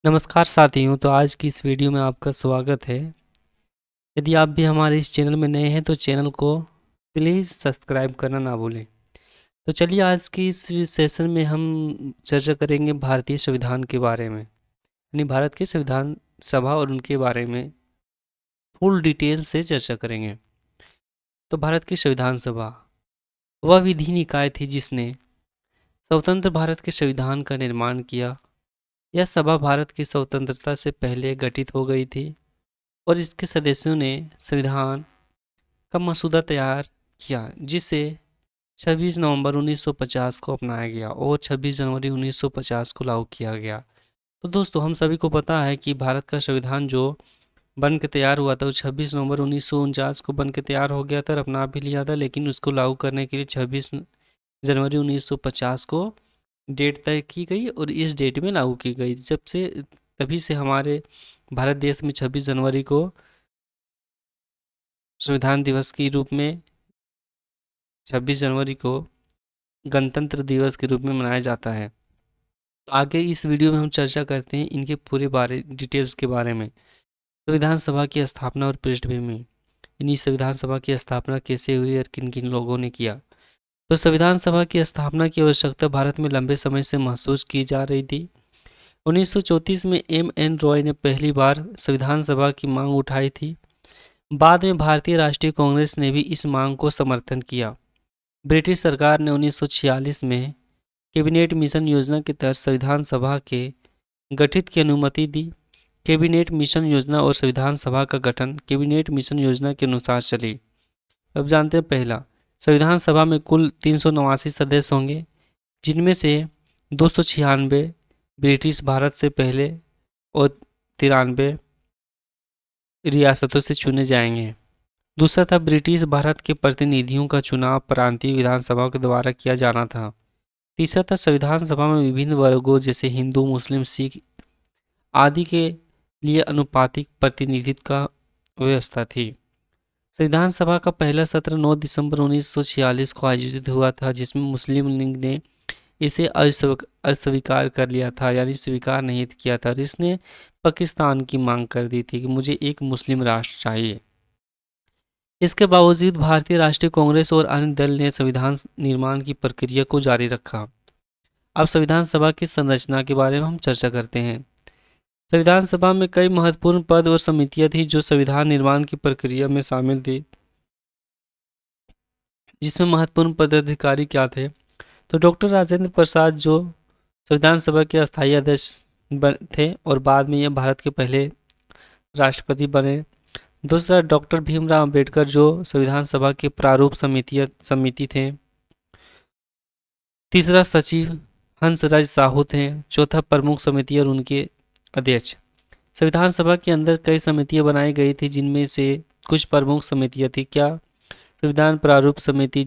नमस्कार साथियों, तो आज की इस वीडियो में आपका स्वागत है। यदि आप भी हमारे इस चैनल में नए हैं तो चैनल को प्लीज़ सब्सक्राइब करना ना भूलें। तो चलिए आज की इस सेशन में हम चर्चा करेंगे भारतीय संविधान के बारे में, यानी भारत के संविधान सभा और उनके बारे में फुल डिटेल से चर्चा करेंगे। तो भारत की संविधान सभा वह विधि निकाय थी जिसने स्वतंत्र भारत के संविधान का निर्माण किया। यह सभा भारत की स्वतंत्रता से पहले गठित हो गई थी और इसके सदस्यों ने संविधान का मसूदा तैयार किया, जिसे 26 नवंबर 1950 को अपनाया गया और 26 जनवरी 1950 को लागू किया गया। तो दोस्तों, हम सभी को पता है कि भारत का संविधान जो बन के तैयार हुआ था वो 26 नवंबर 1949 को बन के तैयार हो गया था और अपना भी लिया था, लेकिन उसको लागू करने के लिए 26 जनवरी 1950 को डेट तय की गई और इस डेट में लागू की गई। जब से तभी से हमारे भारत देश में 26 जनवरी को संविधान दिवस के रूप में 26 जनवरी को गणतंत्र दिवस के रूप में मनाया जाता है। तो आगे इस वीडियो में हम चर्चा करते हैं इनके पूरे बारे डिटेल्स के बारे में। संविधान सभा की स्थापना और पृष्ठभूमि, यानी संविधान सभा की स्थापना कैसे हुई और किन किन लोगों ने किया। तो संविधान सभा की स्थापना की आवश्यकता भारत में लंबे समय से महसूस की जा रही थी। 1934 में एम.एन. रॉय ने पहली बार संविधान सभा की मांग उठाई थी। बाद में भारतीय राष्ट्रीय कांग्रेस ने भी इस मांग को समर्थन किया। ब्रिटिश सरकार ने 1946 में कैबिनेट मिशन योजना के तहत संविधान सभा के गठित की अनुमति दी। कैबिनेट मिशन योजना और संविधान सभा का गठन कैबिनेट मिशन योजना के अनुसार चली। अब जानते हैं पहला, संविधान सभा में कुल 389 सदस्य होंगे, जिनमें से 296 ब्रिटिश भारत से पहले और 93 रियासतों से चुने जाएंगे। दूसरा था, ब्रिटिश भारत के प्रतिनिधियों का चुनाव प्रांतीय विधानसभा के द्वारा किया जाना था। तीसरा था, संविधान सभा में विभिन्न वर्गों जैसे हिंदू, मुस्लिम, सिख आदि के लिए अनुपातिक प्रतिनिधित्व का व्यवस्था थी। संविधान सभा का पहला सत्र 9 दिसंबर 1946 को आयोजित हुआ था, जिसमें मुस्लिम लीग ने इसे अस्वीकार कर लिया था, यानी स्वीकार नहीं किया था। इसने पाकिस्तान की मांग कर दी थी कि मुझे एक मुस्लिम राष्ट्र चाहिए। इसके बावजूद भारतीय राष्ट्रीय कांग्रेस और अन्य दल ने संविधान निर्माण की प्रक्रिया को जारी रखा। अब संविधान सभा की संरचना के बारे में हम चर्चा करते हैं। संविधान सभा में कई महत्वपूर्ण पद और समितियां थी जो संविधान निर्माण की प्रक्रिया में शामिल थी, जिसमें महत्वपूर्ण पदाधिकारी क्या थे। तो डॉक्टर राजेंद्र प्रसाद जो संविधान सभा के अस्थायी अध्यक्ष थे और बाद में यह भारत के पहले राष्ट्रपति बने। दूसरा, डॉक्टर भीमराव अंबेडकर जो संविधान सभा के प्रारूप समिति थे। तीसरा, सचिव हंसराज साहू थे। चौथा, प्रमुख समिति और उनके अध्यक्ष। संविधान सभा के अंदर कई समितियां बनाई गई थी, जिनमें से कुछ प्रमुख समितियां थी। क्या? संविधान प्रारूप समिति,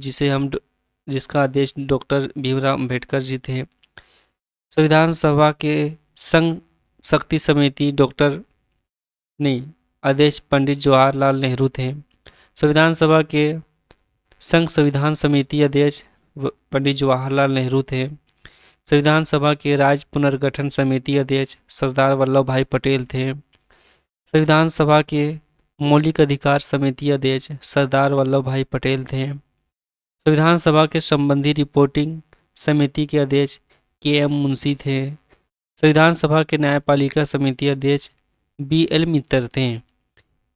जिसका अध्यक्ष डॉक्टर भीमराव अंबेडकर जी थे। संविधान सभा के संघ शक्ति समिति अध्यक्ष पंडित जवाहरलाल नेहरू थे। संविधान सभा के संघ संविधान समिति अध्यक्ष पंडित जवाहरलाल नेहरू थे। संविधान सभा के राज्य पुनर्गठन समिति अध्यक्ष सरदार वल्लभ भाई पटेल थे। संविधान सभा के मौलिक अधिकार समिति अध्यक्ष सरदार वल्लभ भाई पटेल थे। संविधान सभा के संबंधी रिपोर्टिंग समिति के अध्यक्ष के.एम. मुंशी थे। संविधान सभा के न्यायपालिका समिति अध्यक्ष बी.एल. मित्तर थे।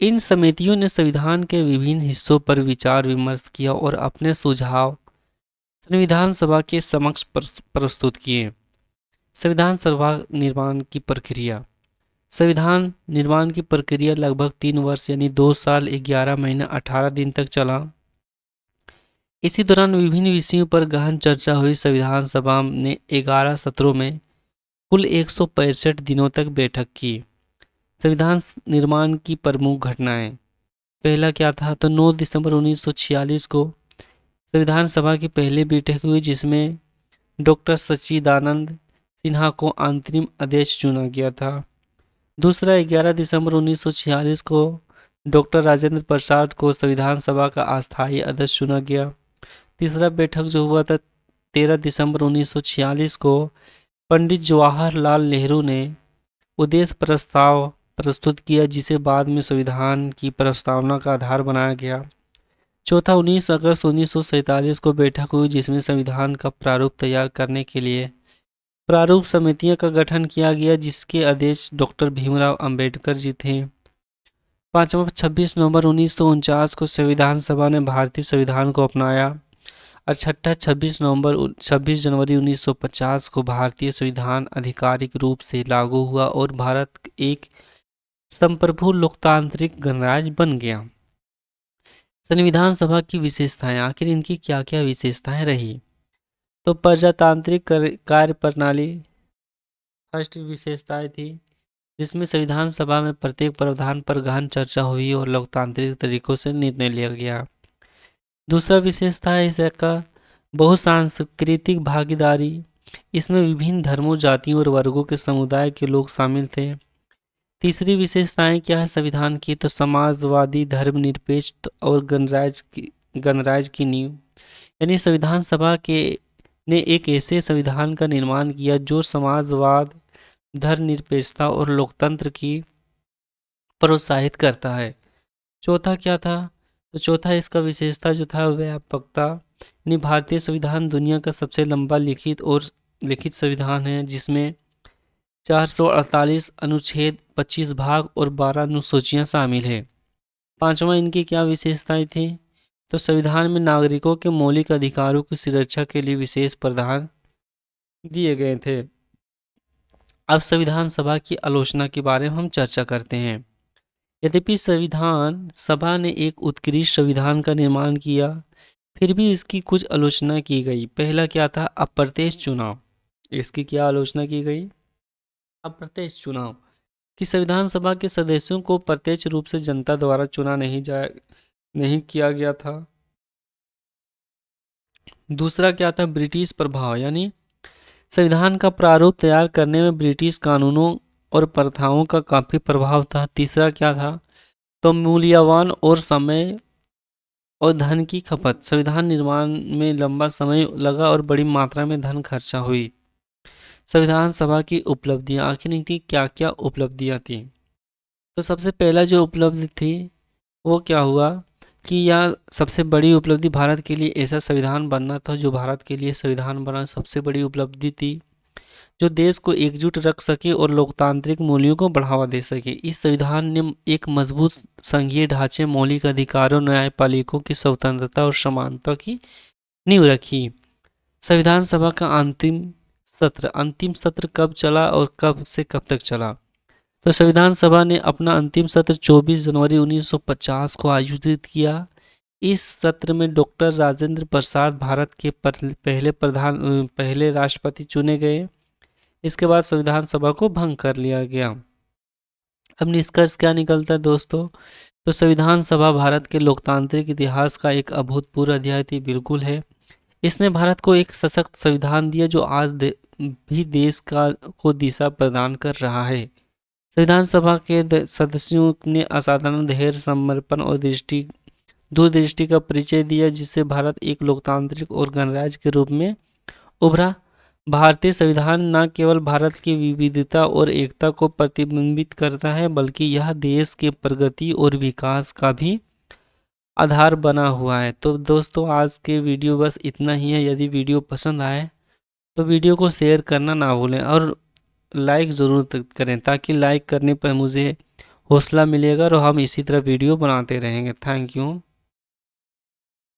इन समितियों ने संविधान के विभिन्न हिस्सों पर विचार विमर्श किया और अपने सुझाव संविधान सभा के समक्ष प्रस्तुत किए। संविधान सभा निर्माण की प्रक्रिया। संविधान निर्माण की प्रक्रिया लगभग 3 वर्ष यानी 2 साल 11 महीने 18 दिन तक चला। इसी दौरान विभिन्न विषयों पर गहन चर्चा हुई। संविधान सभा ने 11 सत्रों में कुल 165 दिनों तक बैठक की। संविधान निर्माण की प्रमुख घटनाएं। पहला क्या था? तो 9 दिसंबर 1946 को संविधान सभा की पहली बैठक हुई, जिसमें डॉक्टर सच्चिदानंद सिन्हा को अंतरिम अध्यक्ष चुना गया था। दूसरा, 11 दिसंबर 1946 को डॉक्टर राजेंद्र प्रसाद को संविधान सभा का अस्थायी अध्यक्ष चुना गया। तीसरा बैठक जो हुआ था 13 दिसंबर 1946 को पंडित जवाहरलाल नेहरू ने उद्देश्य प्रस्ताव प्रस्तुत किया, जिसे बाद में संविधान की प्रस्तावना का आधार बनाया गया। चौथा, 19 अगस्त 1947 को बैठक हुई, जिसमें संविधान का प्रारूप तैयार करने के लिए प्रारूप समितियों का गठन किया गया, जिसके अध्यक्ष डॉक्टर भीमराव अंबेडकर जी थे। पांचवा, 26 नवंबर 1949 को संविधान सभा ने भारतीय संविधान को अपनाया। और छठा, 26 जनवरी 1950 को भारतीय संविधान आधिकारिक रूप से लागू हुआ और भारत एक संप्रभु लोकतांत्रिक गणराज्य बन गया। संविधान सभा की विशेषताएं, आखिर इनकी क्या क्या विशेषताएं रही? तो प्रजातांत्रिक कार्य प्रणाली फर्स्ट विशेषताएं थी, जिसमें संविधान सभा में प्रत्येक प्रावधान पर गहन चर्चा हुई और लोकतांत्रिक तरीकों से निर्णय लिया गया। दूसरा विशेषता है इसका बहुसांस्कृतिक भागीदारी। इसमें विभिन्न धर्मों, जातियों और वर्गों के समुदाय के लोग शामिल थे। तीसरी विशेषताएं क्या है संविधान की? तो समाजवादी, धर्मनिरपेक्ष और गणराज्य की नींव। यानी संविधान सभा के ने एक ऐसे संविधान का निर्माण किया जो समाजवाद, धर्मनिरपेक्षता और लोकतंत्र की प्रोत्साहित करता है। चौथा क्या था? तो चौथा इसका विशेषता जो था व्यापकता, यानी भारतीय संविधान दुनिया का सबसे लंबा लिखित संविधान है, जिसमें 448 अनुच्छेद, 25 भाग और 12 अनुसूचियां शामिल है। पांचवा, इनकी क्या विशेषताएं थी? तो संविधान में नागरिकों के मौलिक अधिकारों की सुरक्षा के लिए विशेष प्रावधान दिए गए थे। अब संविधान सभा की आलोचना के बारे में हम चर्चा करते हैं। यद्यपि संविधान सभा ने एक उत्कृष्ट संविधान का निर्माण किया, फिर भी इसकी कुछ आलोचना की गई। पहला क्या था? अप्रत्यक्ष चुनाव। इसकी क्या आलोचना की गई? अप्रत्यक्ष चुनाव, कि संविधान सभा के सदस्यों को प्रत्यक्ष रूप से जनता द्वारा चुना नहीं किया गया था। दूसरा क्या था? ब्रिटिश प्रभाव, यानी संविधान का प्रारूप तैयार करने में ब्रिटिश कानूनों और प्रथाओं का काफी प्रभाव था। तीसरा क्या था? तो मूल्यवान और समय और धन की खपत। संविधान निर्माण में लंबा समय लगा और बड़ी मात्रा में धन खर्चा हुई। संविधान सभा की उपलब्धियां, आखिर इनकी क्या क्या उपलब्धियां थी? तो सबसे पहला जो उपलब्धि थी वो क्या हुआ कि यह सबसे बड़ी उपलब्धि भारत के लिए ऐसा संविधान बनना था जो भारत के लिए संविधान बना सबसे बड़ी उपलब्धि थी, जो देश को एकजुट रख सके और लोकतांत्रिक मूल्यों को बढ़ावा दे सके। इस संविधान ने एक मजबूत संघीय ढांचे, मौलिक अधिकारों, न्यायपालिकों की स्वतंत्रता और समानता की नींव रखी। संविधान सभा का अंतिम सत्र कब चला और कब से कब तक चला? तो संविधान सभा ने अपना अंतिम सत्र 24 जनवरी 1950 को आयोजित किया। इस सत्र में डॉक्टर राजेंद्र प्रसाद भारत के पहले राष्ट्रपति चुने गए। इसके बाद संविधान सभा को भंग कर लिया गया। अब निष्कर्ष क्या निकलता है दोस्तों? तो संविधान सभा भारत के लोकतांत्रिक इतिहास का एक अभूतपूर्व अध्याय थी, बिल्कुल है। इसने भारत को एक सशक्त संविधान दिया जो आज भी देश को दिशा प्रदान कर रहा है। संविधान सभा के सदस्यों ने असाधारण धैर्य, समर्पण और दूरदृष्टि का परिचय दिया, जिससे भारत एक लोकतांत्रिक और गणराज्य के रूप में उभरा। भारतीय संविधान न केवल भारत की विविधता और एकता को प्रतिबिंबित करता है, बल्कि यह देश के प्रगति और विकास का भी आधार बना हुआ है। तो दोस्तों आज के वीडियो बस इतना ही है। यदि वीडियो पसंद आए तो वीडियो को शेयर करना ना भूलें और लाइक ज़रूर करें, ताकि लाइक करने पर मुझे हौसला मिलेगा और हम इसी तरह वीडियो बनाते रहेंगे। Thank you.